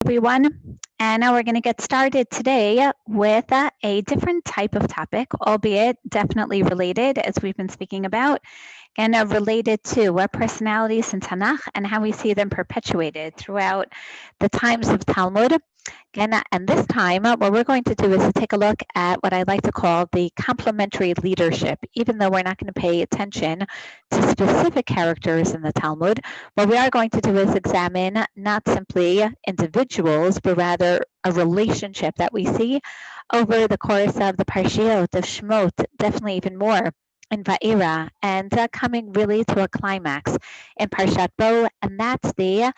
Everyone. And now we're going to get started today with a different type of topic, albeit definitely related, as we've been speaking about, and related to personalities in Tanakh and how we see them perpetuated throughout the times of Talmud. And this time, what we're going to do is to take a look at what I like to call the complementary leadership. Even though we're not going to pay attention to specific characters in the Talmud, what we are going to do is examine not simply individuals, but rather a relationship that we see over the course of the Parshiot of Shemot, definitely even more in Va'era, and coming really to a climax in Parshat Bo, and that's the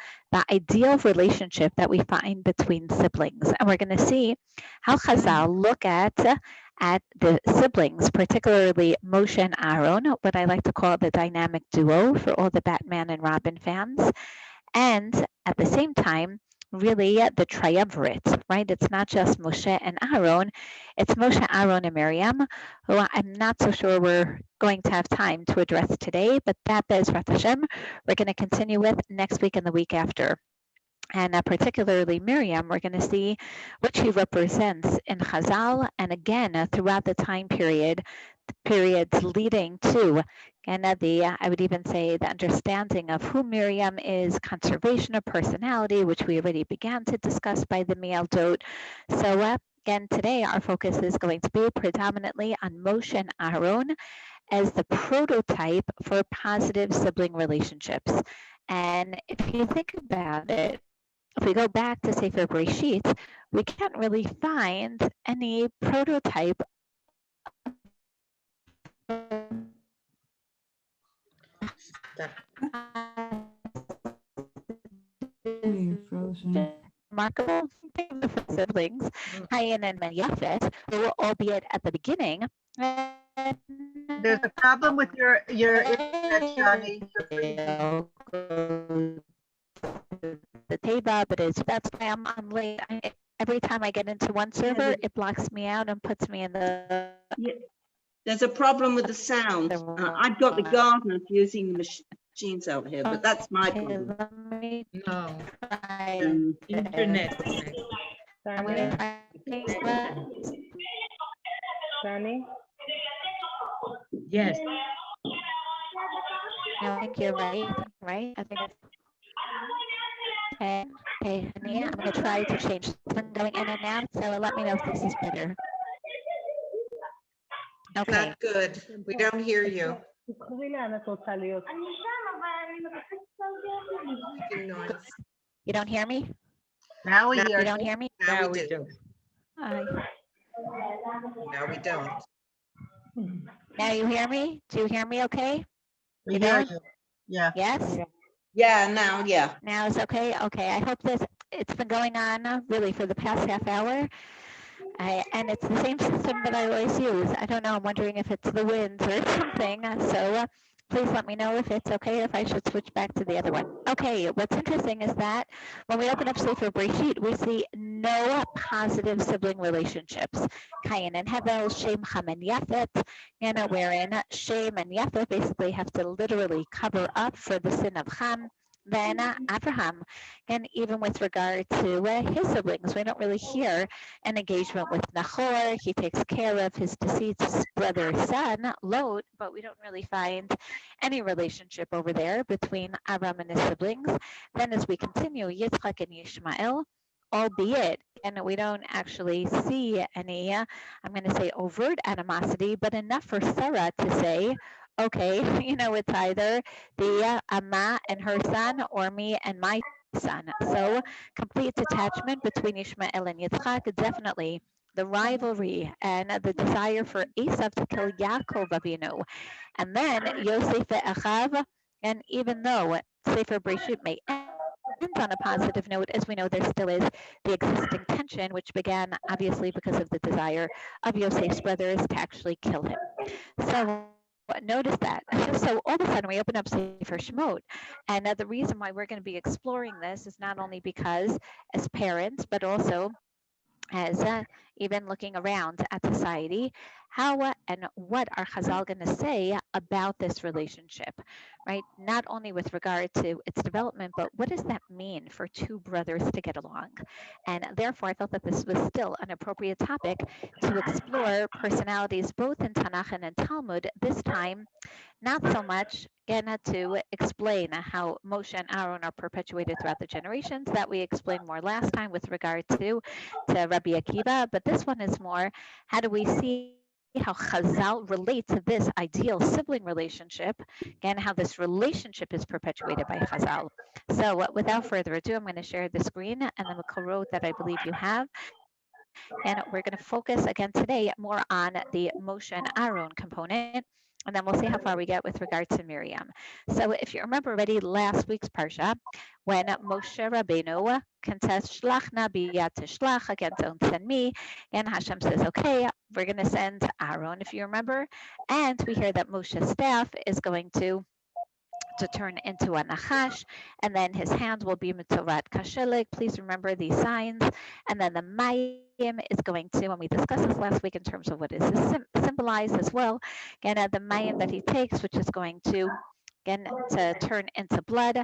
ideal relationship that we find between siblings. And we're going to see how Chazal look at the siblings, particularly Moshe and Aaron, what I like to call the dynamic duo for all the Batman and Robin fans. And at the same time, really the triumvirate, right? It's not just Moshe and Aaron, it's Moshe, Aaron, and Miriam, who I'm not so sure we're going to have time to address today, but that Bezrat Hashem, we're going to continue with next week and the week after. And particularly Miriam, we're going to see what she represents in Chazal, and again, throughout the time periods leading to, and I would even say the understanding of who Miriam is, conservation of personality, which we already began to discuss by the Me'aldot. So again, today our focus is going to be predominantly on Moshe and Aaron as the prototype for positive sibling relationships. And if you think about it, if we go back to Sefer Bereshit, we can't really find any prototype remarkable siblings, Cain and Yafet, who were albeit at the beginning. There's a problem with your internet, Johnny. The Teba, but that's why I'm on late. Every time I get into one server, it blocks me out and puts me in the. Yeah. There's a problem with the sound. I've got the gardener using the machines over here, but that's my problem. No, internet. Danny? Yes. I think you're right. I think it's okay, honey, I'm going to try to change. It's been going in and out, so let me know if this is better. Okay. Not good. We don't hear you. You don't hear me? Now we hear. You don't hear me? Now we do. No, we don't. Now you hear me? Do you hear me okay? We hear you. Yeah. Yes? Yeah, now, yeah. Now it's okay? Okay, I hope it's been going on really for the past half hour. And it's the same system that I always use. I don't know, I'm wondering if it's the winds or something. So please let me know if it's okay, if I should switch back to the other one. Okay, what's interesting is that when we open up Sefer Bereshit, we see no positive sibling relationships. Cain and Hevel, Shem, Ham, and Yafet, wherein Shem and Yafet basically have to literally cover up for the sin of Ham. Then Abraham, and even with regard to his siblings, we don't really hear an engagement with Nahor. He takes care of his deceased brother's son, Lot, but we don't really find any relationship over there between Abraham and his siblings. Then as we continue, Yitzchak and Yishmael, albeit, and we don't actually see any, I'm going to say overt animosity, but enough for Sarah to say, okay, it's either the Amma and her son or me and my son. So complete detachment between Ishmael and Yitzchak, definitely the rivalry and the desire for Esav to kill Yaakov Avinu. And then Yosef Achav, and even though Sefer Bereshit may end on a positive note, as we know there still is the existing tension, which began obviously because of the desire of Yosef's brothers to actually kill him. So notice that. So all of a sudden we open up Sefer Shemot, and the reason why we're going to be exploring this is not only because as parents, but also as even looking around at society, how and what are Chazal going to say about this relationship, right? Not only with regard to its development, but what does that mean for two brothers to get along? And therefore, I felt that this was still an appropriate topic to explore personalities both in Tanakh and in Talmud, this time not so much again to explain how Moshe and Aaron are perpetuated throughout the generations that we explained more last time with regard to Rabbi Akiva, but this one is more, how do we see how Chazal relate to this ideal sibling relationship, again, how this relationship is perpetuated by Chazal. So without further ado, I'm going to share the screen and the Makorot that I believe you have. And we're going to focus again today more on the Moshe and Aaron component, and then we'll see how far we get with regard to Miriam. So if you remember already last week's parsha, when Moshe Rabbeinu contests Shlach na biyat tishlach, again, don't send me, and Hashem says, okay, we're going to send Aaron, if you remember, and we hear that Moshe's staff is going to turn into a nachash, and then his hand will be mitorat kashelik. Please remember these signs. And then the mayim is going to, and we discussed this last week in terms of what is symbolized as well. Again, the mayim that he takes, which is going to, again, to turn into blood.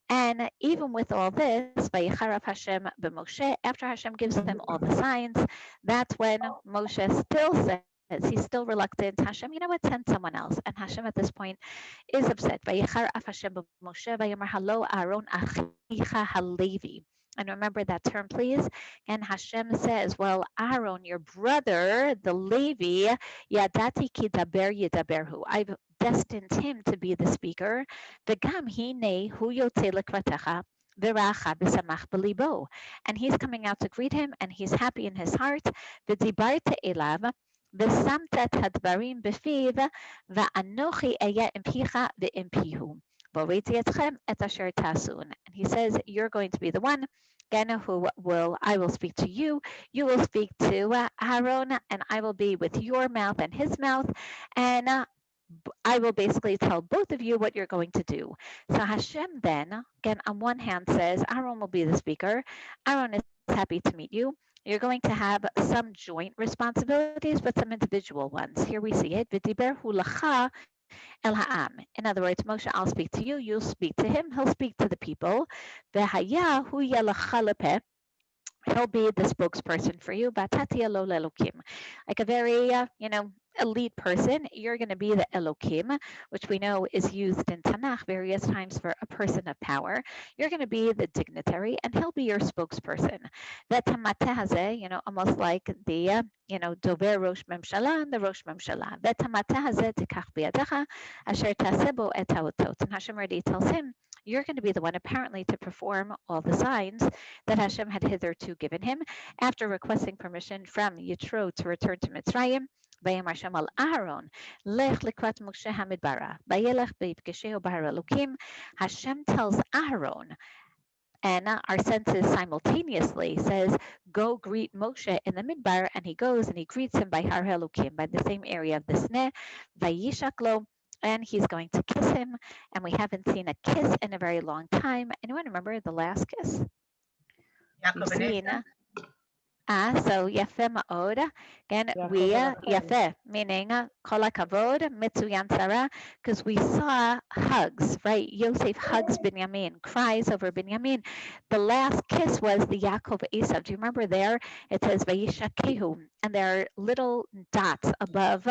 And even with all this, Vayicharaf Hashem b'Moshe, after Hashem gives him all the signs, that's when Moshe still says, he's still reluctant. Hashem, you know what? Send someone else. And Hashem at this point is upset. Vayicharaf Hashem b'Moshe, Vayomer halo Aaron achicha halevi. And remember that term, please. And Hashem says, well, Aaron, your brother, the Levi, yadati ki daber yidaberhu. I've destined him to be the speaker. V'gam hine hu yotze lekvatecha v'racha b'samach b'libo. And he's coming out to greet him, and he's happy in his heart. V'dibarta elav v'samt et hadvarim b'fiv v'anochi eya impicha v'impihu. And he says, you're going to be the one, again, I will speak to you, you will speak to Aaron, and I will be with your mouth and his mouth, and I will basically tell both of you what you're going to do. So Hashem then, again, on one hand says, Aaron will be the speaker, Aaron is happy to meet you. You're going to have some joint responsibilities, but some individual ones. Here we see it. El Ha'am. In other words, Moshe, I'll speak to you, you'll speak to him, he'll speak to the people. V'haya hu yalacha lepeh. He'll be the spokesperson for you. Batatia lo lelokim. Like a very, elite person, you're going to be the Elokim, which we know is used in Tanakh various times for a person of power. You're going to be the dignitary, and he'll be your spokesperson. That tamateh hazeh, almost like the, dover rosh memshala and the rosh memshala. That tamateh hazeh tikach biyadecha asher taseh bo et haotot. And Hashem already tells him, you're going to be the one apparently to perform all the signs that Hashem had hitherto given him after requesting permission from Yitro to return to Mitzrayim. Vayamar Hashem al Aaron, lech likvat Moshe hamidbara, vayelech beipkesheo bahar elokim. Hashem tells Aaron, and our senses simultaneously says, go greet Moshe in the midbar, and he goes and he greets him by Har Elokim, by the same area of the Sneh, vayishaklo, and he's going to kiss him, and we haven't seen a kiss in a very long time. Anyone remember the last kiss? We've seen. So Yafe Ma'od. Again, we Yafe, meaning Kol HaKavod, Mitzuyan Sarah, because we saw hugs, right? Yosef hugs Binyamin, cries over Binyamin. The last kiss was the Yaakov Esav. Do you remember there? It says Vayishakehu, and there are little dots above,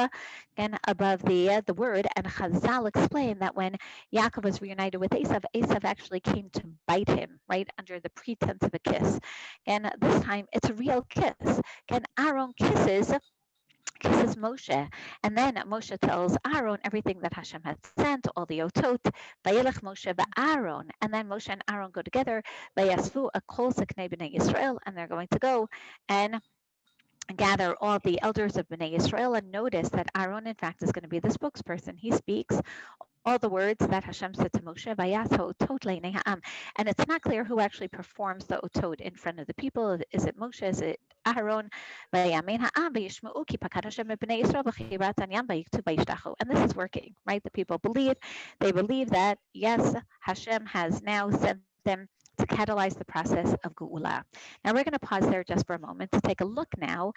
above the word. And Chazal explained that when Yaakov was reunited with Esav, Esav actually came to bite him, right, under the pretense of a kiss. And this time it's a real kiss. Again, Aaron kisses Moshe, and then Moshe tells Aaron everything that Hashem had sent, all the otot. Vayelech Moshe va'Aaron, and then Moshe and Aaron go together. Vayasvu akol seknei b'nei Yisrael, and they're going to go and gather all the elders of Bnei Yisrael, and notice that Aaron, in fact, is going to be the spokesperson. He speaks all the words that Hashem said to Moshe, and it's not clear who actually performs the otot in front of the people. Is it Moshe? Is it Aaron? And this is working, right? The people believe. They believe that, yes, Hashem has now sent them to catalyze the process of Geula. Now we're going to pause there just for a moment to take a look now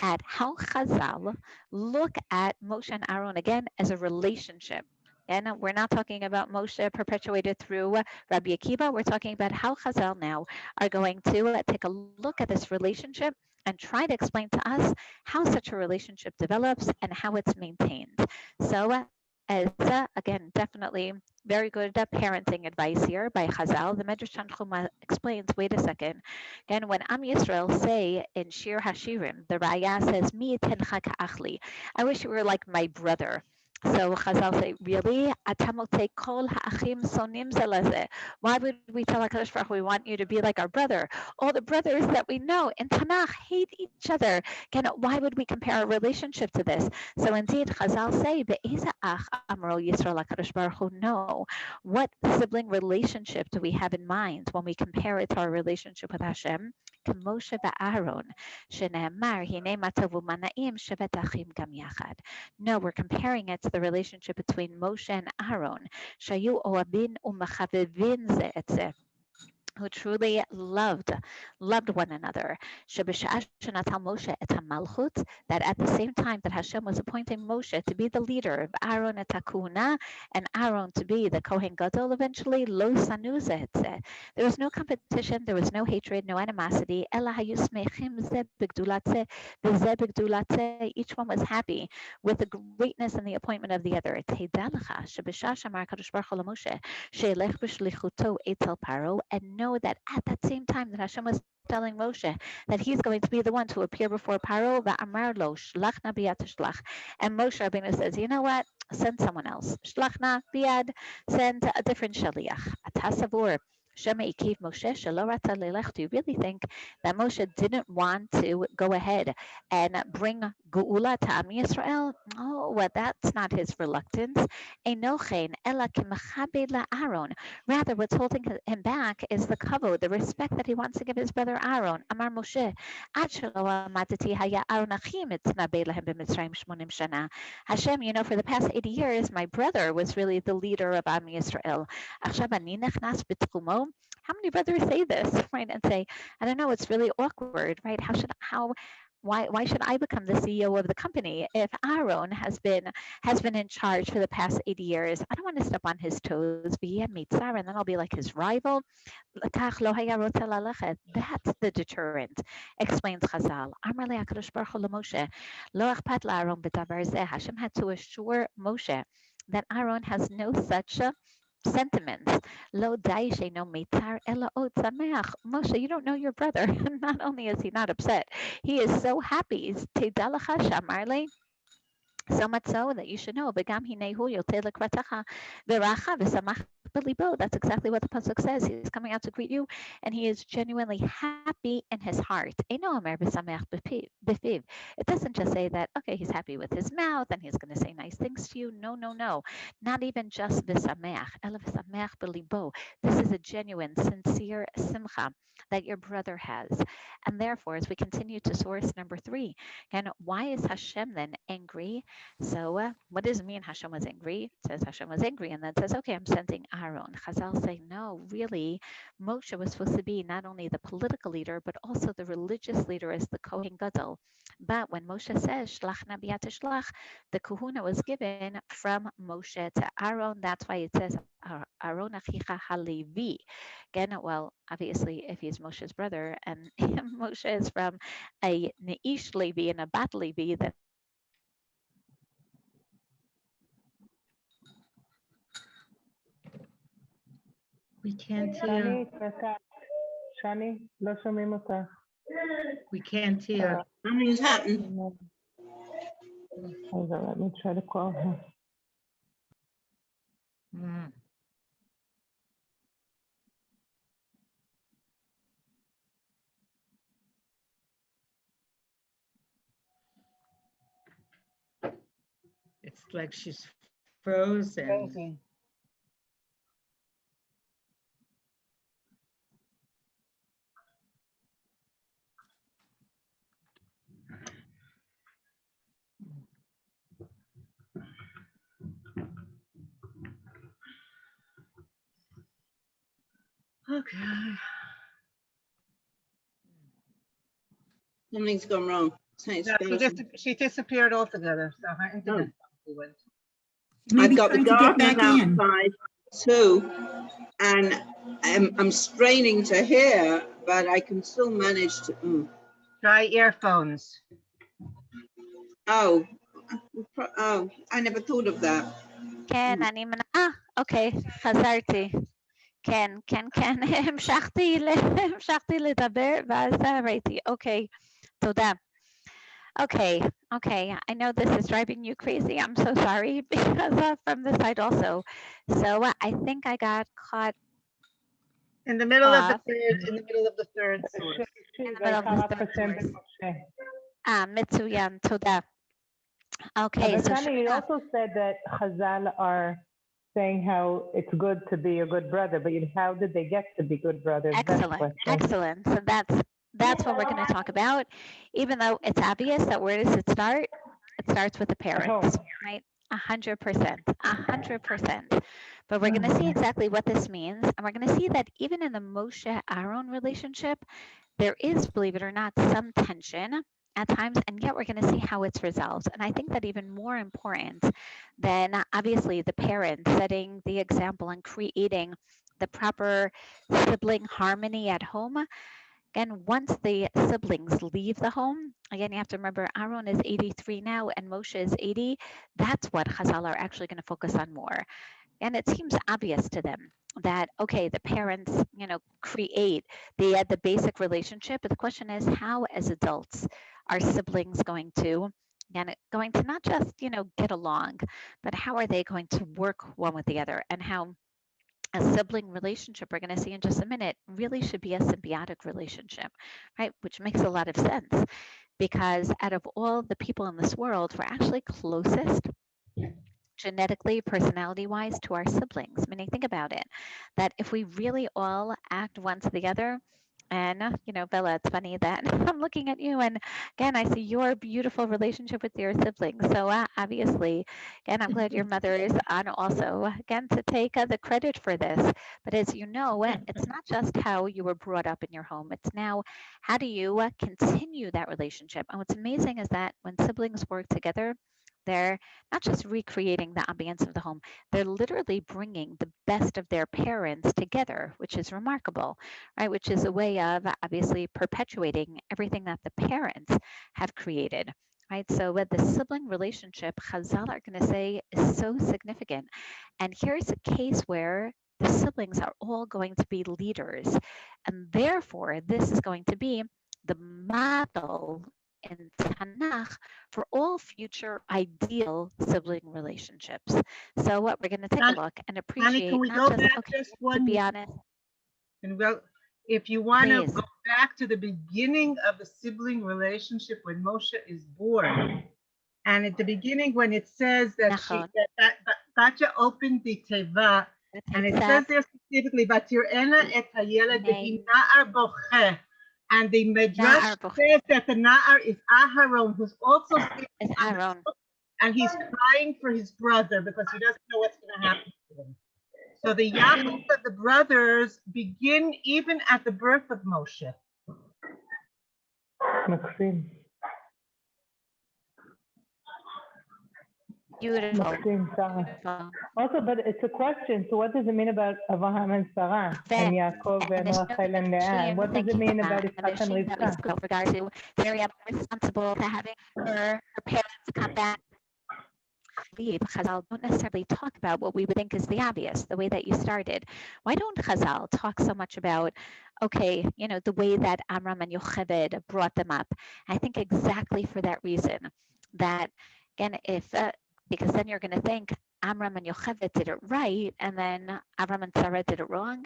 at how Chazal look at Moshe and Aaron again as a relationship. And we're not talking about Moshe perpetuated through Rabbi Akiva. We're talking about how Chazal now are going to take a look at this relationship and try to explain to us how such a relationship develops and how it's maintained. So as again, definitely very good parenting advice here by Chazal. The Medrash Tanchuma explains, wait a second. And when Am Yisrael say in Shir Hashirim, the Raya says, Mi tencha ka'achli. I wish you were like my brother. So Chazal say, really? Atamote kol ha'achim sonim zelazeh. Why would we tell HaKadosh Baruch Hu we want you to be like our brother? All the brothers that we know in Tanakh hate each other. Again, why would we compare our relationship to this? So indeed, Chazal say, Be'eza ach amro Yisrael HaKadosh Baruch Hu. No. What sibling relationship do we have in mind when we compare it to our relationship with Hashem? Moshe ve'Aaron, shene'emar, hinei matav u'mana'im shevet achim gam yachad. No, we're comparing it to the relationship between Moshe and Aaron, shayu oabin u'machavevin ze et ze, who truly loved one another. That at the same time that Hashem was appointing Moshe to be the leader of Aaron et Hakuna and Aaron to be the Kohen Gadol eventually, lo sanu ze. There was no competition, there was no hatred, no animosity. Each one was happy with the greatness and the appointment of the other. And know that at that same time that Hashem was telling Moshe that he's going to be the one to appear before Paro, and Moshe Rabbeinu says, you know what? Send someone else. Shlachna biad, send a different shaliach. Atasavur. Do you really think that Moshe didn't want to go ahead and bring Geula to Am Yisrael? Oh, well, that's not his reluctance. Rather, what's holding him back is the kavod, the respect that he wants to give his brother Aaron. Amar Moshe, Hashem, you know, for the past 80 years, my brother was really the leader of Am Yisrael. How many brothers say this, right? And say, I don't know, it's really awkward, right? Why should I become the CEO of the company if Aaron has been in charge for the past 80 years? I don't want to step on his toes, and then I'll be like his rival. That's the deterrent, explains Chazal. Hashem had to assure Moshe that Aaron has no such sentiments. Lo daishe no mitar ela ot sameach. Moshe, you don't know your brother. Not only is he not upset, he is so happy. Tidalacha shamarle. So much so that you should know. Begam hinehu yotel lekratacha v'racha v'samach b'libo. That's exactly what the pasuk says. He's coming out to greet you, and he is genuinely happy in his heart. Eino omer b'samach b'fiv. It doesn't just say that. Okay, he's happy with his mouth, and he's going to say nice things to you. No, no, no. Not even just v'samach. Ela v'samach b'libo. This is a genuine, sincere simcha that your brother has, and therefore, as we continue to source number 3, and why is Hashem then angry? So what does it mean Hashem was angry? It says Hashem was angry and then says, okay, I'm sending Aaron. Chazal say, no, really, Moshe was supposed to be not only the political leader, but also the religious leader as the Kohen Gadol. But when Moshe says, Shlach Nabiyat Shlach, the kahuna was given from Moshe to Aaron. That's why it says, Aaron Achicha HaLevi. Again, well, obviously, if he's Moshe's brother and Moshe is from a Neish Levi and a Bat Levi, then We can't hear. שני, לא שומעים אותך. We can't hear. Something's happened. Hold on, let me try to call her. Mm. It's like she's frozen. Okay. Okay. Something's gone wrong. It's No, frozen. she disappeared altogether, so her internet probably went. I've Maybe got the trying to get gardeners back in. outside too, and I'm straining to hear, but I can still manage to. Try earphones. Oh, I never thought of that. כן, אני אוקיי, חזרתי. כן, כן, כן, המשכתי לדבר, ואז ראיתי. אוקיי, תודה. Okay, I know this is driving you crazy. I'm so sorry because from the side also. So I think I got caught In the middle of the off. third, in the middle of the third source. In the middle of the third source. מצוין, תודה. Okay, But so Tanya, you also said that Chazal are saying how it's good to be a good brother, but how did they get to be good brothers? That's the question. excellent. So that's what we're going to talk about. Even though it's obvious that where does it start? It starts with the parents, right? 100%, 100%. But we're going to see exactly what this means. And we're going to see that even in the Moshe-Aaron relationship, there is, believe it or not, some tension at times, and yet we're going to see how it's resolved. And I think that even more important than obviously the parents setting the example and creating the proper sibling harmony at home. Again, once the siblings leave the home, again, you have to remember Aaron is 83 now and Moshe is 80. That's what Chazal are actually going to focus on more. And it seems obvious to them that, okay, the parents, create the basic relationship. But the question is, how as adults are siblings going to not just, get along, but how are they going to work one with the other, and how a sibling relationship, we're going to see in just a minute, really should be a symbiotic relationship, right? Which makes a lot of sense because out of all the people in this world, we're actually closest genetically, personality-wise to our siblings. Meaning, think about it, that if we really all act one to the other, and, Bella, it's funny that I'm looking at you and again, I see your beautiful relationship with your siblings. So obviously, again, I'm glad your mother is on also, again, to take the credit for this. But as you know, it's not just how you were brought up in your home. It's now, how do you continue that relationship? And what's amazing is that when siblings work together, they're not just recreating the ambience of the home, they're literally bringing the best of their parents together, which is remarkable, right? Which is a way of obviously perpetuating everything that the parents have created, right? So with the sibling relationship, Chazal are going to say is so significant. And here's a case where the siblings are all going to be leaders. And therefore, this is going to be the model in Tanakh for all future ideal sibling relationships. So what we're going to take a look and appreciate, can we not go just, back okay, just to one be honest, and well, if you want to please. go back to the beginning of the sibling relationship when Moshe is born, and at the beginning when it says that that Batya opened the teva, and it says there specifically, Batir'ena et hayeled v'hi na'ar bocheh, and the Midrash says that the na'ar is Aharon, who's also sitting on the hook, and he's crying for his brother because he doesn't know what's going to happen to him. So the Yachid of the brothers begin even at the birth of Moshe. Maxim. Beautiful. Maxim, Sarah. Also, but it's a question. So what does it mean about Abraham and Sarah and Yaakov and Rachel and Leah? What does it mean about Yitzchak and Rivka? With regard to Miriam responsible for having her parents come back. Chazal don't necessarily talk about what we would think is the obvious, the way that you started. Why don't Chazal talk so much about, okay, the way that Amram and Yocheved brought them up? I think exactly for that reason, that again, because then you're going to think Amram and Yocheved did it right, and then Amram and Sarah did it wrong.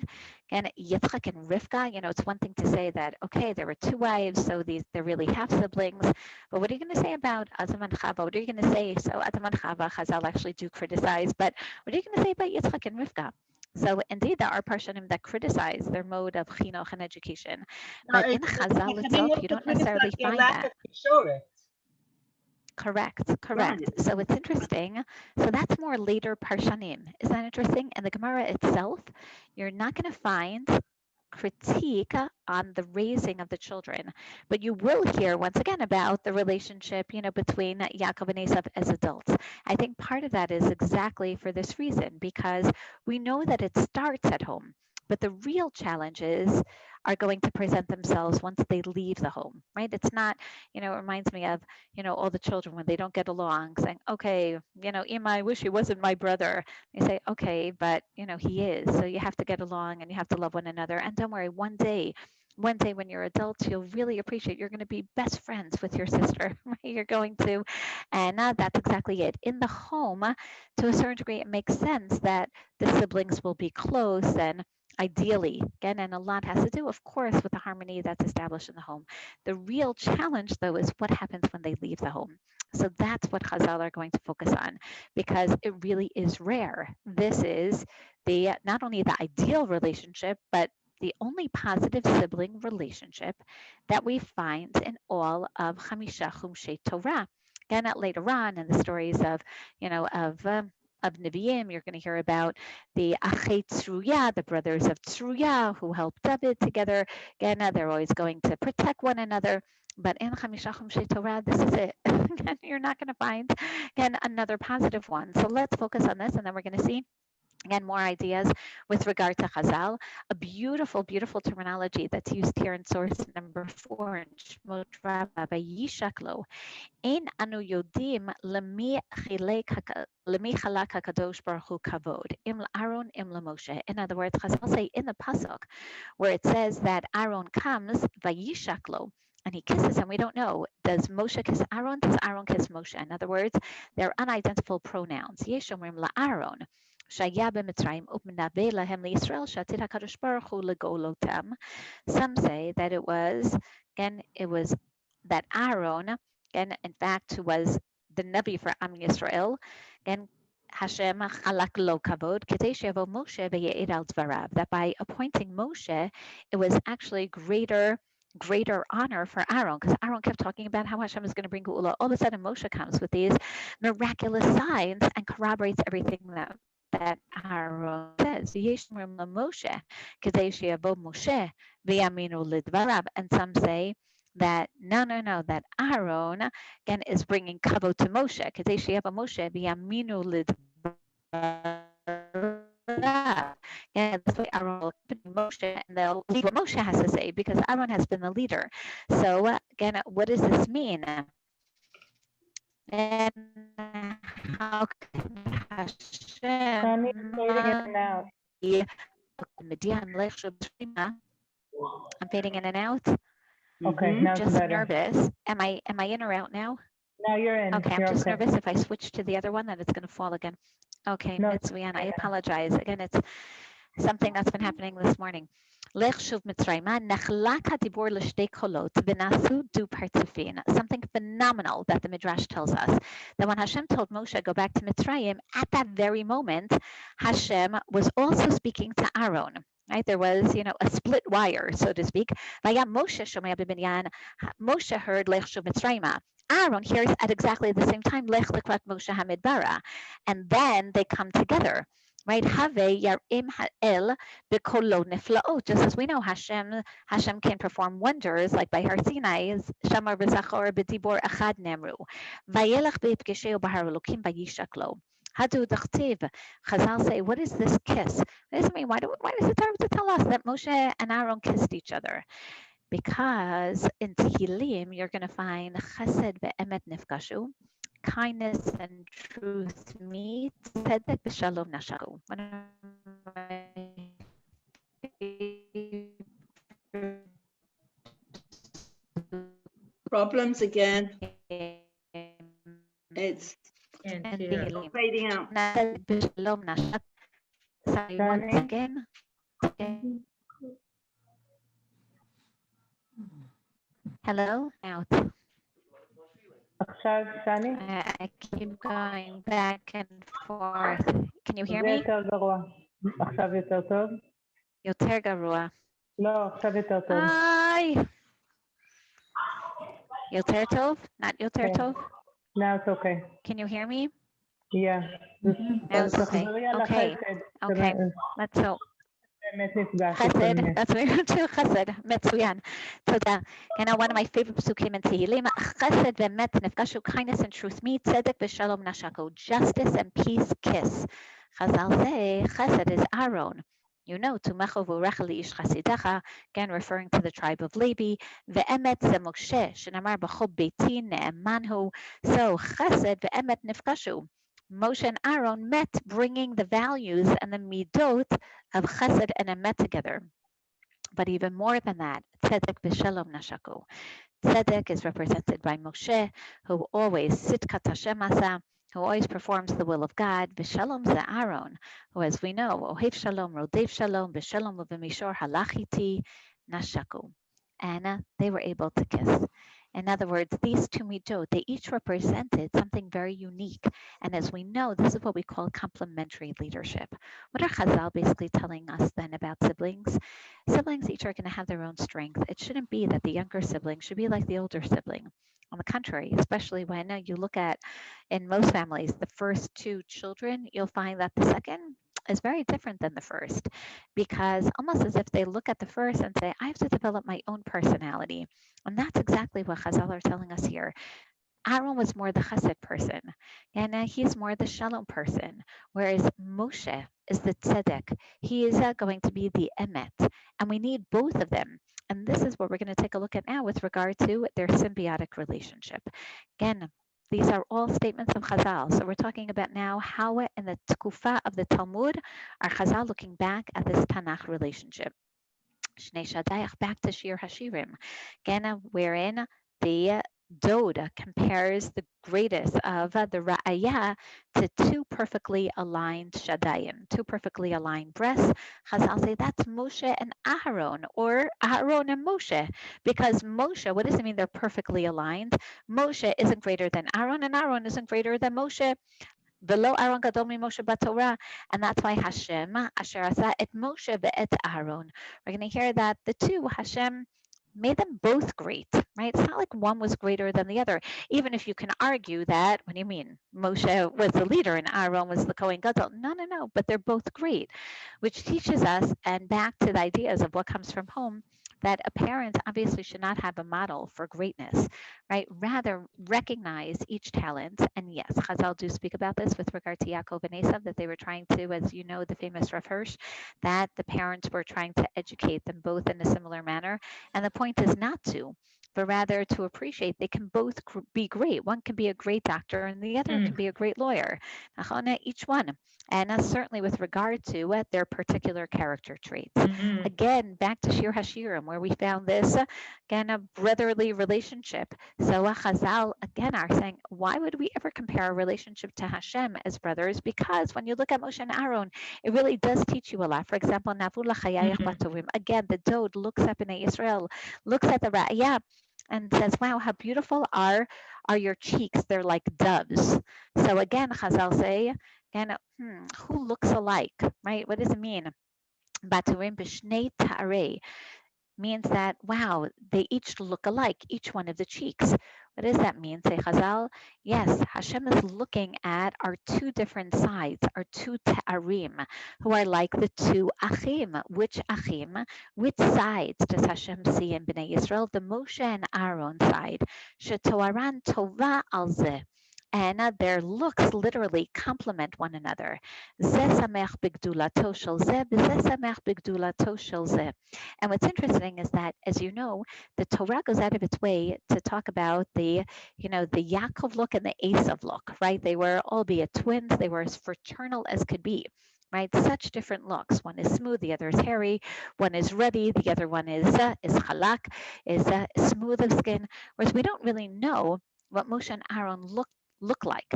And Yitzchak and Rivka, it's one thing to say that, okay, there were two wives, so they're really half siblings. But what are you going to say about Adam and Chava? What are you going to say? So Adam and Chava, Chazal actually do criticize, but what are you going to say about Yitzchak and Rivka? So indeed, there are Parshanim that criticize their mode of chinuch and education. But in Chazal itself, you don't necessarily find that. Correct. Right. So it's interesting. So that's more later Parshanim. Is that interesting? And the Gemara itself, you're not going to find critique on the raising of the children, but you will hear once again about the relationship, between Yaakov and Esav as adults. I think part of that is exactly for this reason, because we know that it starts at home, but the real challenges are going to present themselves once they leave the home, right? It's not, it reminds me of, all the children when they don't get along saying, okay, Ima, I wish he wasn't my brother. They say, okay, but he is. So you have to get along and you have to love one another. And don't worry, one day when you're adults, you'll really appreciate, you're going to be best friends with your sister, right? You're going to, and that's exactly it. In the home, to a certain degree, it makes sense that the siblings will be close and ideally, again, and a lot has to do, of course, with the harmony that's established in the home. The real challenge, though, is what happens when they leave the home. So that's what Chazal are going to focus on, because it really is rare. This is the not only the ideal relationship, but the only positive sibling relationship that we find in all of Chamisha Chumshei Torah. Again, later on in the stories of, of Nevi'im, you're going to hear about the Achei Tzruya, the brothers of Tzruya, who helped David together. Again, they're always going to protect one another. But in Chamisha Chumshei Torah, this is it. You're not going to find, again, another positive one. So let's focus on this, and then we're going to see, again, more ideas with regard to Chazal. A beautiful, beautiful terminology that's used here in source number 4 in Shmot Rabbah by Yishaklo. Ein anu yodim lemi chalak hakadosh baruch hu kavod im Aaron im Moshe. In other words, Chazal say in the pasuk where it says that Aaron comes vayishaklo and he kisses him, we don't know. Does Moshe kiss Aaron? Does Aaron kiss Moshe? In other words, they're unidentifiable pronouns. Yesh omrim la'Aaron shaya b'Mitzrayim u'mnabe lahem liYisrael she'atid hakadosh baruch hu legolotam. Some say that it was that Aaron, and in fact, who was the Nabi for Am Yisrael, and Hashem chalak lo kavod kedei she'yavo Moshe v'ye'ir al dvarav. That by appointing Moshe, it was actually greater honor for Aaron, because Aaron kept talking about how Hashem is going to bring Geula. All of a sudden, Moshe comes with these miraculous signs and corroborates everything that Aaron says. Yeshmrim Moshe kedei she'yavo Moshe v'yaminu lidvarav. And some say that no, that Aaron again is bringing kavod to Moshe. Kedei she'yavo Moshe v'yaminu lidvarav. Yeah, that's why Aaron will accompany Moshe, and they'll lead what Moshe has to say, because Aaron has been the leader. So again, what does this mean? And how can Hashem I'm fading in and out. Okay, now Just it's better. nervous. Am I in or out now? Now you're in. Okay, I'm You're just okay. nervous if I switch to the other one that it's going to fall again. Okay, No, it's Rihanna. I apologize. Again, it's something that's been happening this morning. Something phenomenal that the Midrash tells us. That when Hashem told Moshe, go back to Mitzrayim, at that very moment, Hashem was also speaking to Aaron. Right? There was, a split wire, so to speak. Moshe heard Lech Shuv Mitzrayim. Aaron hears at exactly the same time Lech Lekrat Moshe Hamidbara, and then they come together. Right? Have yarim ha'el b'kolo niflaot. Just as we know, Hashem can perform wonders, like by Har Sinai, Shamar v'Zachor b'dibor echad nemru. Vayelach b'ipkesheu b'har Elokim vayishaklo. Hadu d'chtiv. Chazal say, what is this kiss? What does it mean? Why does the Torah to tell us that Moshe and Aaron kissed each other? Because in Tehillim, you're going to find chesed ve'emet nifgashu. Kindness and truth meet. Tzedek v'shalom nashaku. One of my Problems again. It's fading out. Sorry, once again. Hello? Out. עכשיו, שני? I keep going back and forth. Can you hear זה me? יותר גרוע. עכשיו יותר טוב? יותר גרוע. לא, עכשיו יותר טוב. היי! יותר טוב? Not יותר טוב? Now it's okay. Can you hear me? Yeah. Now it's okay. תחזרי על Okay. החסד. Okay. Let's hope. באמת נפגש Chesed, אצל that's very true, chesed, מצוין, תודה. One of my favorite psukim in Tehillim, chesed ve'emet nefgashu, kindness and truth meet, tzedek v'shalom nashaku, justice and peace kiss. Chazal say, chesed is Aaron. You know, tumecho v'urecha li'ish chasidecha, again referring to the tribe of Levi, ve'emet ze Moshe, shenamar b'cho beiti ne'emanhu. So chesed ve'emet nefgashu. Moshe and Aaron met, bringing the values and the midot of chesed and emet together. But even more than that, tzedek v'shalom nashaku. Tzedek is represented by Moshe, who always sitkat Hashem asa, who always performs the will of God. V'shalom ze Aaron, who, as we know, ohev shalom, rodev shalom, v'shalom u'v'mishor halachiti nashaku. And they were able to kiss. In other words, these two midot, they each represented something very unique. And as we know, this is what we call complementary leadership. What are Chazal basically telling us then about siblings? Siblings each are going to have their own strength. It shouldn't be that the younger sibling should be like the older sibling. On the contrary, especially when you look at, in most families, the first two children, you'll find that the second is very different than the first, because almost as if they look at the first and say, I have to develop my own personality. And that's exactly what Chazal are telling us here. Aaron was more the chesed person, and he's more the shalom person, whereas Moshe is the tzedek. He is going to be the emet, and we need both of them. And this is what we're going to take a look at now with regard to their symbiotic relationship. Again, these are all statements of Chazal. So we're talking about now how in the tkufa of the Talmud are Chazal looking back at this Tanakh relationship. Shnei Shadayach, back to Shir Hashirim. Again, wherein the Dod compares the greatest of the Ra'ayah to two perfectly aligned Shadayim, two perfectly aligned breasts. Chazal say that's Moshe and Aharon, or Aharon and Moshe, because Moshe, what does it mean they're perfectly aligned? Moshe isn't greater than Aaron, and Aaron isn't greater than Moshe. Below Aaron gadol mi Moshe b'Torah, and that's why Hashem asher asa et Moshe ve'et Aaron. We're going to hear that the two, Hashem made them both great, right? It's not like one was greater than the other, even if you can argue that, what do you mean? Moshe was the leader and Aaron was the Kohen Gadol. No, but they're both great, which teaches us, and back to the ideas of what comes from home, that a parent obviously should not have a model for greatness, right? Rather recognize each talent. And yes, Chazal do speak about this with regard to Yaakov and Esav, that they were trying to, as you know, the famous Rav Hirsch, that the parents were trying to educate them both in a similar manner. And the point is not to, but rather to appreciate they can both be great. One can be a great doctor and the other can be a great lawyer. Each one. And certainly with regard to their particular character traits. Again, back to Shir Hashirim, where we found this, again, a brotherly relationship. So Chazal, again, are saying, why would we ever compare a relationship to Hashem as brothers? Because when you look at Moshe and Aaron, it really does teach you a lot. For example, Navu l'chayayich b'tovim. Again, the Dod looks at Bnei Israel, looks at the Ra'ayah, and says, wow, how beautiful are your cheeks. They're like doves. So again, Chazal say, again, who looks alike, right? What does it mean? Baturim b'shnei ta'arei means that, wow, they each look alike, each one of the cheeks. What does that mean? Say Chazal, yes, Hashem is looking at our two different sides, our two ta'arim, who are like the two achim. Which achim? Which sides does Hashem see in Bnei Israel? The Moshe and Aaron side. Shetoaran tova al zeh. And their looks literally complement one another. And what's interesting is that, as you know, the Torah goes out of its way to talk about the Yaakov look and the Esav look, right? They were, albeit twins, they were as fraternal as could be. Right, such different looks. One is smooth, the other is hairy. One is ruddy, the other one is halak, is smooth of skin. Whereas we don't really know what Moshe and Aaron look like.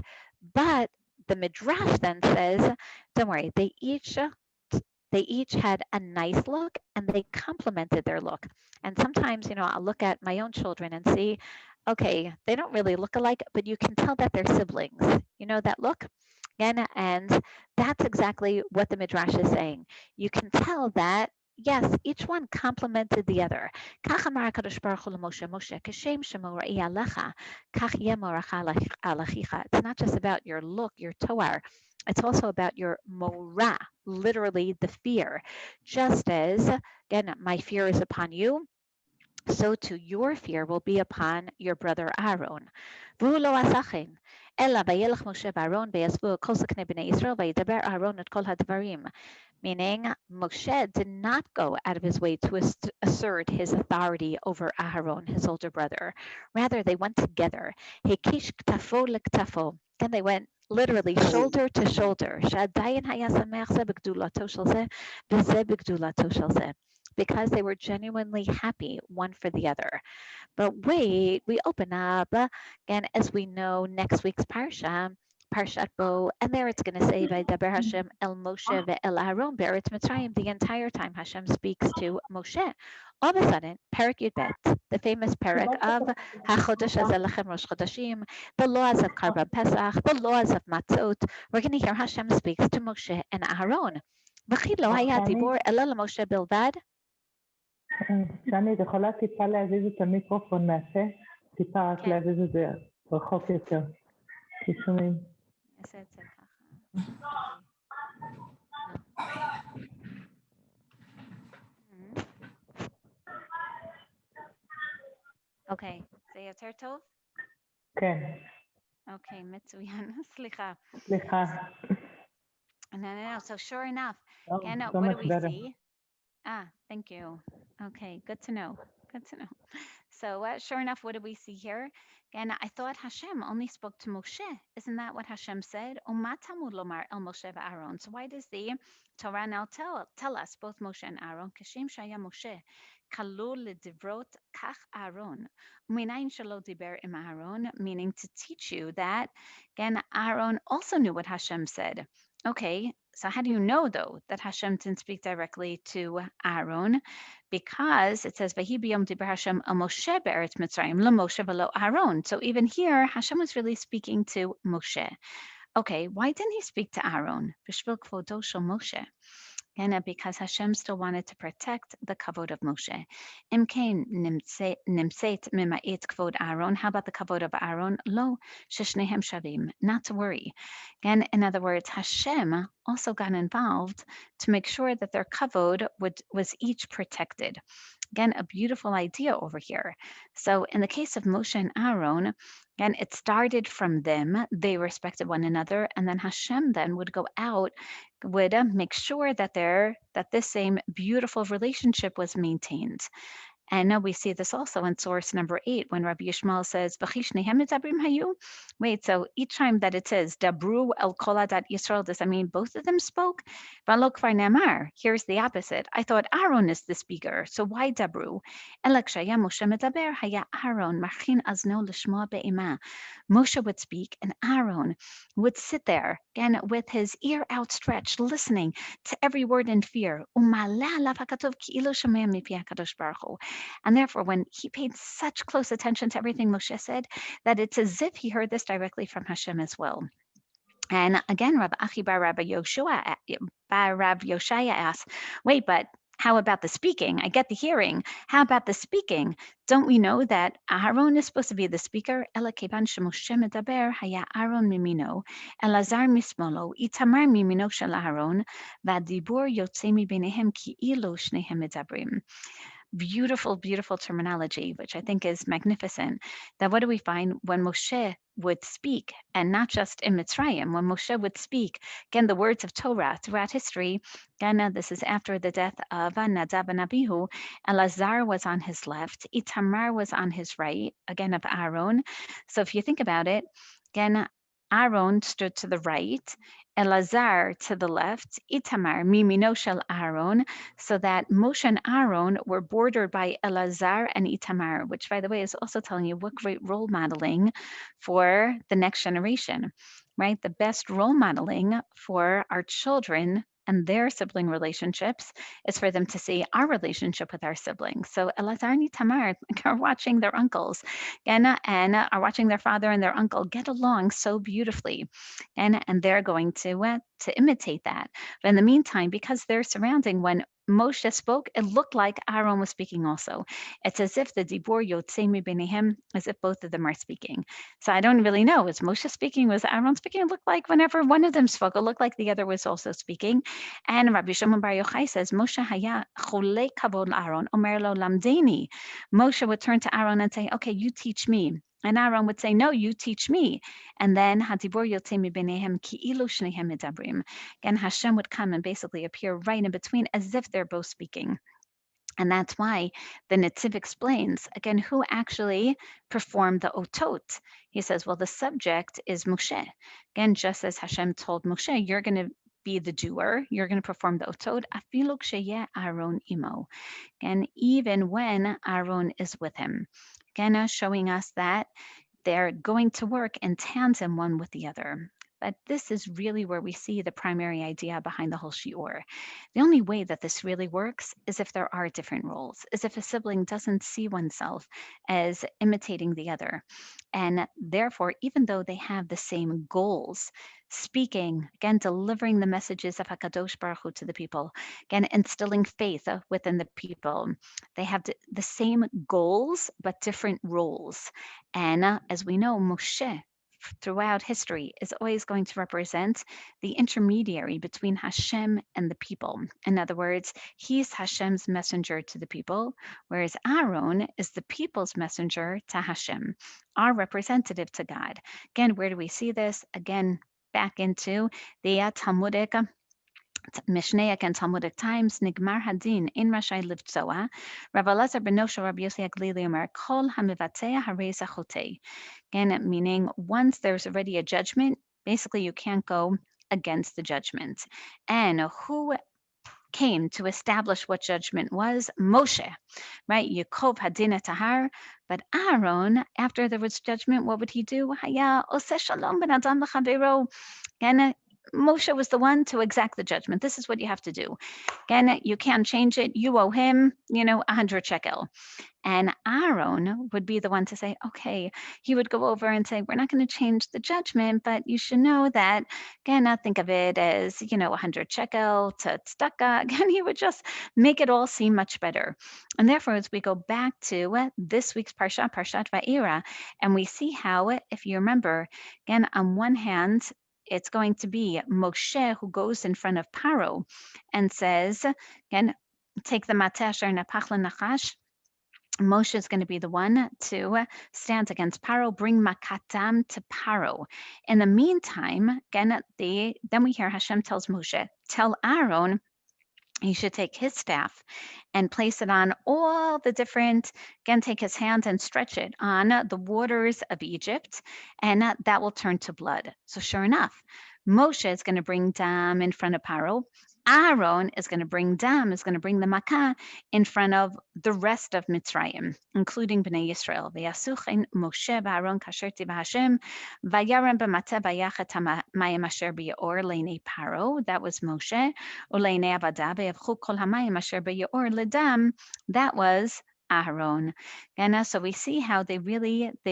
But the Midrash then says, don't worry, they each had a nice look and they complemented their look. And sometimes, I'll look at my own children and see, okay, they don't really look alike, but you can tell that they're siblings. You know that look? And that's exactly what the Midrash is saying. You can tell that, yes, each one complemented the other. It's not just about your look, your toar, It's also about your mora, literally the fear. Just as, again, my fear is upon you, so too your fear will be upon your brother Aaron. והוא לא עשה כן, אלא וילך משה ואהרון וישבו כל זקני בני ישראל וידבר אהרון את כל הדברים. Meaning, Moshe did not go out of his way to assert his authority over Aharon, his older brother. Rather, they went together. Hekish ktafo lektafo. And they went literally shoulder to shoulder. Shadayin haya sameach ze b'gdulato shel ze, v'ze b'gdulato shel ze. Because they were genuinely happy one for the other. But wait, we open up, again, as we know, next week's parsha, Parshat Bo, and there it's going to say, Vaydaber Hashem el Moshe ve'el Aaron be'eretz Mitzrayim. The entire time Hashem speaks to Moshe. All of a sudden, Perek Yudbet, the famous Perek of HaChodesh Hazeh Lechem Rosh Chodeshim, the laws of Karban Pesach, the laws of Matzot, we're going to hear Hashem speaks to Moshe and Aaron. V'chi lo haya dibor ela leMoshe bilvad. שני, את יכולה טיפה להזיז את המיקרופון מהפה? טיפה רק להזיז את זה רחוק יותר. כי שומעים. אעשה את זה ככה. אוקיי, זה יותר טוב? כן. אוקיי, מצוין. סליחה. סליחה. No. So sure enough, Anna, so what do much we better. see? Thank you. Okay, good to know. Good to know. So sure enough, what do we see here? And I thought Hashem only spoke to Moshe. Isn't that what Hashem said? Uma tamud lomar el Moshe ve'Aaron. So why does the Torah now tell us, both Moshe and Aaron, Kashem shaya Moshe, kalul ledivrot kach Aaron, uminayin shelo diber im Aaron, meaning to teach you that, again, Aaron also knew what Hashem said. Okay, so how do you know, though, that Hashem didn't speak directly to Aaron? Because it says, Vahi b'yom diber Hashem el Moshe be'eretz Mitzrayim leMoshe v'lo Aaron. So even here, Hashem was really speaking to Moshe. Okay, why didn't he speak to Aaron? B'shvil kvodo shel Moshe. And because Hashem still wanted to protect the kavod of Moshe. Imkein nimseit mima'it kavod Aaron. How about the kavod of Aaron? Lo sheshnehem shavim. Not to worry. Again, in other words, Hashem also got involved to make sure that their kavod was each protected. Again, a beautiful idea over here. So in the case of Moshe and Aaron, again, it started from them. They respected one another, and then Hashem then would go out, would make sure that this same beautiful relationship was maintained. And now we see this also in source number 8 when Rabbi Yishmael says, wait, so each time that it says, Dabru el koladat Yisrael, does that mean both of them spoke? Here's the opposite. I thought Aaron is the speaker, so why Dabru? Moshe would speak and Aaron would sit there, again, with his ear outstretched, listening to every word in fear. And therefore, when he paid such close attention to everything Moshe said, that it's as if he heard this directly from Hashem as well. And again, Rabbi Achi bar Rabbi Yoshaya asks, wait, but how about the speaking? I get the hearing. How about the speaking? Don't we know that Aaron is supposed to be the speaker? Ela kevan shemoshe medaber haya Aaron mimino, Elazar mismolo, Itamar mimino shel Aaron, v'adibur yotze mibenehem ki ilu shnehem medabrim. Beautiful, beautiful terminology, which I think is magnificent. That what do we find when Moshe would speak, and not just in Mitzrayim, when Moshe would speak, again, the words of Torah throughout history, again, this is after the death of Nadab and Abihu, Elazar was on his left, Itamar was on his right, again, of Aaron. So if you think about it, again, Aaron stood to the right, Elazar to the left, Itamar mimino shel Aaron, so that Moshe and Aaron were bordered by Elazar and Itamar, which, by the way, is also telling you what great role modeling for the next generation, right? The best role modeling for our children and their sibling relationships is for them to see our relationship with our siblings. So Elazar and Itamar are watching their uncles and are watching their father and their uncle get along so beautifully. And they're going to imitate that. But in the meantime, because they're surrounding when Moshe spoke, it looked like Aaron was speaking also. It's as if the dibur yotzei mibenehem, as if both of them are speaking. So I don't really know. Was Moshe speaking? Was Aaron speaking? It looked like whenever one of them spoke, it looked like the other was also speaking. And Rabbi Shimon Bar Yochai says, Moshe haya cholei kavod Aaron, omer lo lamdeni. Moshe would turn to Aaron and say, okay, you teach me. And Aaron would say, no, you teach me. And then Hadibur yotzei mibenehem ki'ilu shnehem medabrim. Again, Hashem would come and basically appear right in between as if they're both speaking. And that's why the Netziv explains, again, who actually performed the otot. He says, well, the subject is Moshe. Again, just as Hashem told Moshe, you're going to be the doer, you're going to perform the otot, afilu ksheyeh Aaron imo. Again, even when Aaron is with him. Again, showing us that they're going to work in tandem one with the other. But this is really where we see the primary idea behind the whole shiur. The only way that this really works is if there are different roles, is if a sibling doesn't see oneself as imitating the other. And therefore, even though they have the same goals, speaking, again, delivering the messages of HaKadosh Baruch Hu to the people, again, instilling faith within the people, they have the same goals, but different roles. And as we know, Moshe, throughout history, is always going to represent the intermediary between Hashem and the people. In other words, he's Hashem's messenger to the people, whereas Aaron is the people's messenger to Hashem, our representative to God. Again, where do we see this? Again, back into the Talmudic Mishnaic and Talmudic times, Nigmar Hadin, in Rashai Livtzoa, Rav Elazar ben Nosha, Rabbi Yossi Aglili Omer, Kol HaMivatzea Harei Zachotei. Again, meaning once there's already a judgment, basically you can't go against the judgment. And who came to establish what judgment was? Moshe, right? Yaakov Hadin Tahar. But Aaron, after there was judgment, what would he do? Haya oseh shalom ben adam l'chaveiro. And Moshe was the one to exact the judgment. This is what you have to do. Again, you can't change it. You owe him, 100 shekel. And Aaron would be the one to say, okay, he would go over and say, we're not going to change the judgment, but you should know that, again, not think of it as, 100 shekel to tzedakah. Again, he would just make it all seem much better. And therefore, as we go back to this week's Parshat Va'era, and we see how, if you remember, again, on one hand, it's going to be Moshe who goes in front of Paro and says, again, take the mateh asher napach lenachash. Moshe is going to be the one to stand against Paro, bring makatam to Paro. In the meantime, again, then we hear Hashem tells Moshe, tell Aaron he should take his staff and place it on all the different, again, take his hand and stretch it on the waters of Egypt, and that will turn to blood. So sure enough, Moshe is going to bring dam in front of Paro. Aaron is going to bring the makkah in front of the rest of Mitzrayim, including Bnei Yisrael. V'yasuchen Moshe v'Aaron kasher tiva Hashem, v'yarem b'mateh v'yachet hamayim asher b'yaor leinei Paro. That was Moshe. Uleinei avada v'yavchu kol hamayim asher b'yaor ledam. That was Aaron. And so we see how they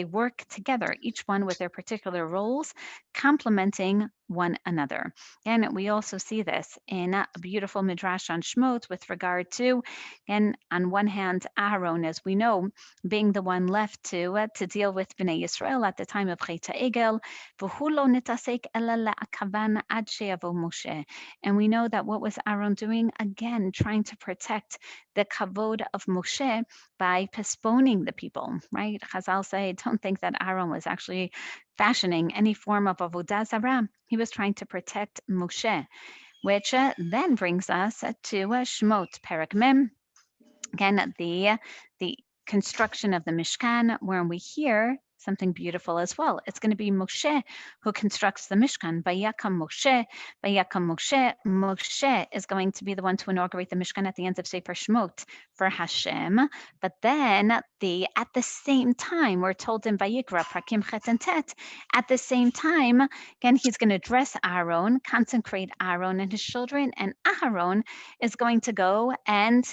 work together, each one with their particular roles, complementing one another. And we also see this in a beautiful midrash on Shmot with regard to, and on one hand, Aaron, as we know, being the one left to deal with Bnei Yisrael at the time of Chet HaEgel, v'hu lo nitasek ela la'akavan ad she'yavo Moshe. And we know that what was Aaron doing? Again, trying to protect the kavod of Moshe by postponing the people, right? Chazal say, don't think that Aaron was actually fashioning any form of avodah zarah. He was trying to protect Moshe, which then brings us to Shmot, Perek Mem. Again, the construction of the Mishkan, where we hear something beautiful as well. It's going to be Moshe who constructs the Mishkan. Vayakam Moshe. Moshe is going to be the one to inaugurate the Mishkan at the end of Sefer Shmot for Hashem. But then at the same time, we're told in Vayikra, Prakim Chet and Tet, at the same time, again, he's going to dress Aaron, consecrate Aaron and his children, and Aaron is going to go and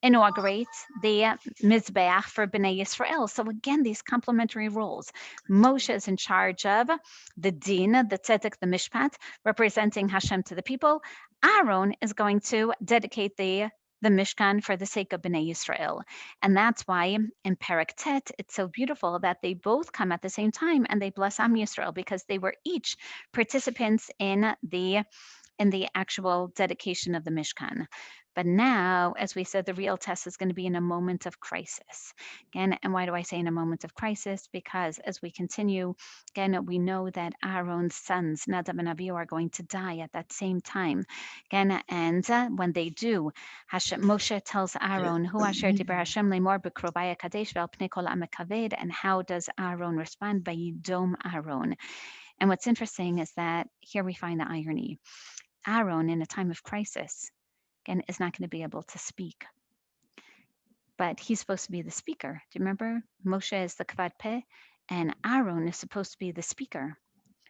inaugurate the Mizbeach for Bnei Yisrael. So again, these complementary roles. Moshe is in charge of the Din, the Tzedek, the Mishpat, representing Hashem to the people. Aaron is going to dedicate the Mishkan for the sake of Bnei Yisrael. And that's why in Perek Tet, it's so beautiful that they both come at the same time and they bless Am Yisrael because they were each participants in the actual dedication of the Mishkan. But now, as we said, the real test is going to be in a moment of crisis. Again, and why do I say in a moment of crisis? Because as we continue, again, we know that Aaron's sons, Nadav and Abihu, are going to die at that same time. Again, and when they do, Moshe tells Aaron, "Hu asher diber Hashem lemor b'krovaya kadesh ve'al pnei kol ha'am kaved." And how does Aaron respond? By Yidom Aaron. And what's interesting is that here we find the irony. Aaron, in a time of crisis, again, is not going to be able to speak. But he's supposed to be the speaker. Do you remember? Moshe is the kvad peh, and Aaron is supposed to be the speaker.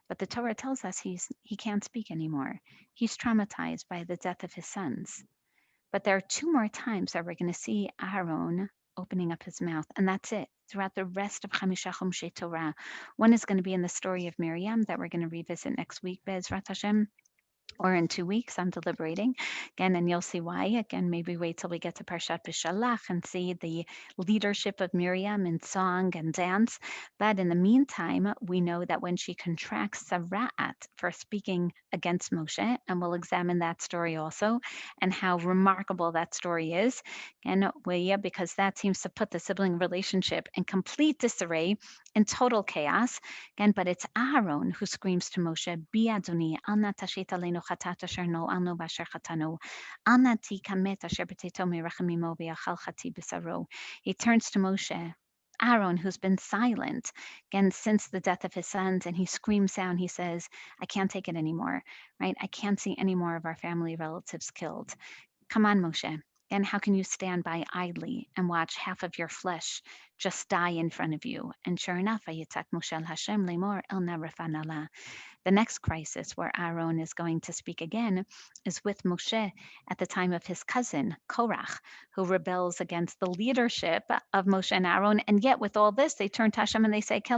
But the Torah tells us he can't speak anymore. He's traumatized by the death of his sons. But there are two more times that we're going to see Aaron opening up his mouth, and that's it. Throughout the rest of Chamisha Chomshei Torah. One is going to be in the story of Miriam that we're going to revisit next week, Be'ezrat Hashem. Or in 2 weeks, I'm deliberating again, and you'll see why. Again, maybe wait till we get to Parshat B'Shalach and see the leadership of Miriam in song and dance. But in the meantime, we know that when she contracts Sara'at for speaking against Moshe, and we'll examine that story also, and how remarkable that story is. And because that seems to put the sibling relationship in complete disarray, in total chaos. Again, but it's Aaron who screams to Moshe, "Bi Adoni, al na tashit aleinu chatat asher no'alnu b'asher chatanu, al na ti kamet asher b'teito mirachamimo v'yachal chati b'saro." He turns to Moshe, Aaron, who's been silent again since the death of his sons, and he screams down. He says, "I can't take it anymore, right? I can't see any more of our family relatives killed. Come on, Moshe." And how can you stand by idly and watch half of your flesh just die in front of you? And sure enough, Vayitzak Moshe el Hashem lemor el na refan Allah. The next crisis where Aaron is going to speak again is with Moshe at the time of his cousin, Korach, who rebels against the leadership of Moshe and Aaron. And yet with all this, they turn to Hashem and they say, you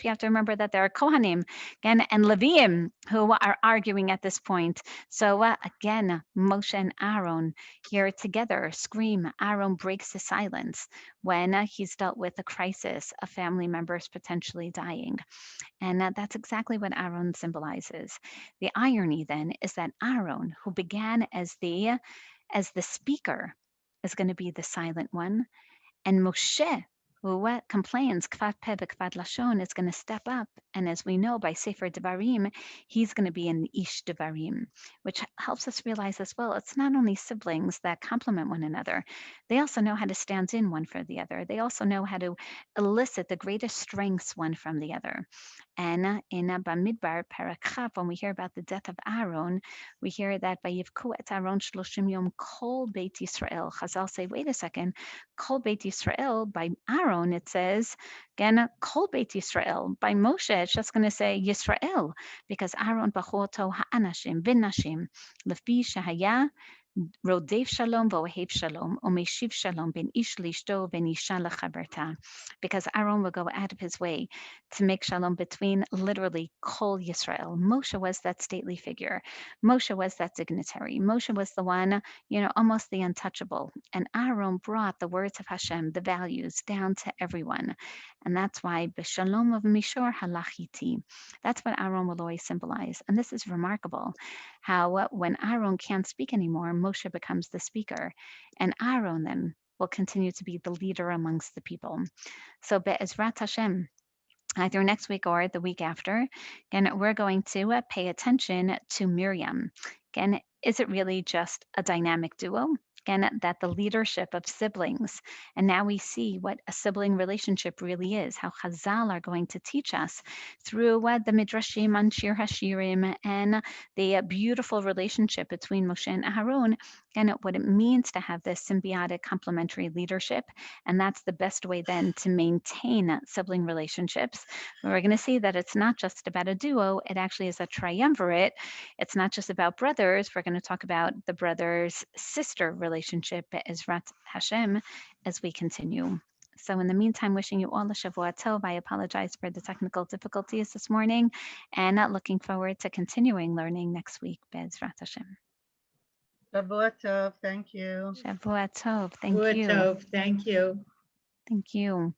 have to remember that there are Kohanim again, and Leviim who are arguing at this point. So again, Moshe and Aaron here together scream. Aaron breaks his silence when he's dealt with a crisis of family members potentially dying. And that's exactly what Aaron symbolizes. The irony then is that Aaron, who began as the speaker, is going to be the silent one, and Moshe, who complains, kvad peh v'kvad lashon, is going to step up. And as we know by Sefer Devarim, he's going to be an ish Devarim, which helps us realize as well, it's not only siblings that complement one another. They also know how to stand in one for the other. They also know how to elicit the greatest strengths one from the other. And in Bamidbar, Perek Chaf, when we hear about the death of Aaron, we hear that by Yivku et Aaron shloshim yom kol Beit Yisrael. Chazal say, wait a second, kol Beit Yisrael, by Aaron, it says, again, kol Beit Yisrael. By Moshe, it's just going to say Yisrael, because Aaron bachoto ha'anashim v'nashim lefi shahaya rodef shalom v'ohev shalom umeshiv shalom ben ish lishto ben isha lechaberta. Because Aaron will go out of his way to make shalom between literally kol Yisrael. Moshe was that stately figure. Moshe was that dignitary. Moshe was the one, almost the untouchable. And Aaron brought the words of Hashem, the values, down to everyone. And that's why b'shalom of mishor halachiti. That's what Aaron will always symbolize. And this is remarkable, how when Aaron can't speak anymore, Moshe becomes the speaker. And Aaron then will continue to be the leader amongst the people. So Be'ezrat Hashem, either next week or the week after, again, we're going to pay attention to Miriam. Again, is it really just a dynamic duo? Again, that the leadership of siblings, and now we see what a sibling relationship really is, how Chazal are going to teach us through the Midrashim on Shir Hashirim and the beautiful relationship between Moshe and Aaron, and what it means to have this symbiotic complementary leadership. And that's the best way then to maintain sibling relationships. We're going to see that it's not just about a duo, it actually is a triumvirate. It's not just about brothers. We're going to talk about the brothers-sister relationship, Be'ezrat Hashem, as we continue. So in the meantime, wishing you all a Shavua Tov. I apologize for the technical difficulties this morning, and looking forward to continuing learning next week. Be'ezrat Hashem. Shavua Tov, thank you. Shavua Tov. Thank Shavua you. Tov. Thank you. Thank you.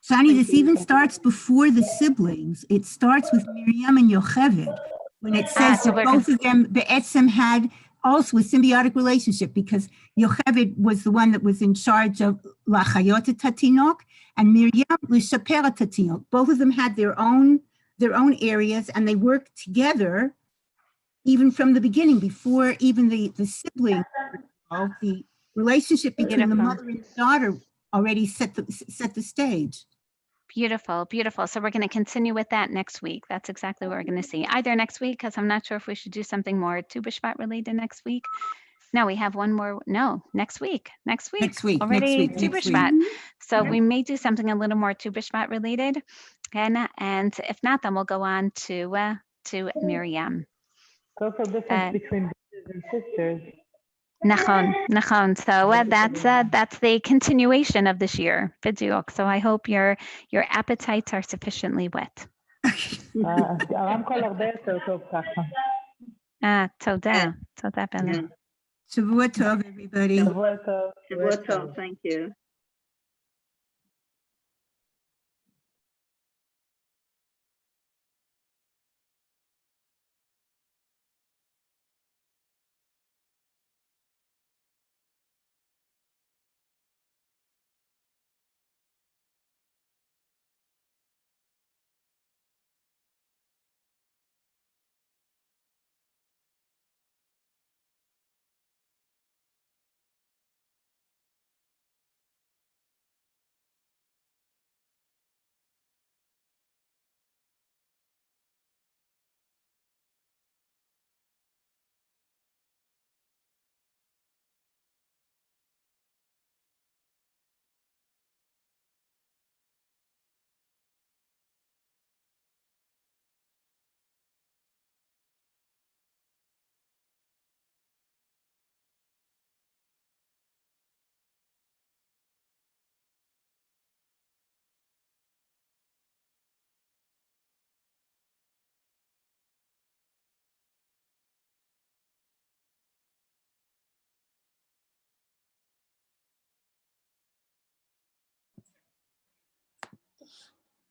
Shani, this even starts before the siblings. It starts with Miriam and Yocheved, when it says so that both of them, Be'etzem, had also a symbiotic relationship, because Yocheved was the one that was in charge of Lachayot Tatinok, and Miriam L'Shaper Tatinok. Both of them had their own areas, and they worked together even from the beginning, before even the siblings. The relationship between the mother and the daughter already set the stage. Beautiful, beautiful. So we're going to continue with that next week. That's exactly what we're going to see. Either next week, because I'm not sure if we should do something more Tu B'Shvat related next week. No, we have one more. No, next week. Already Tu B'Shvat. So we may do something a little more Tu B'Shvat related. And if not, then we'll go on to Miriam. It's also different between brothers and sisters. Nachon. So that's the continuation of this year. B'diuk. So I hope your appetites are sufficiently wet. הרמקול הרבה יותר טוב ככה. תודה, בלה. Shavua Tov, everybody. שבוע טוב. Shavua Tov, thank you.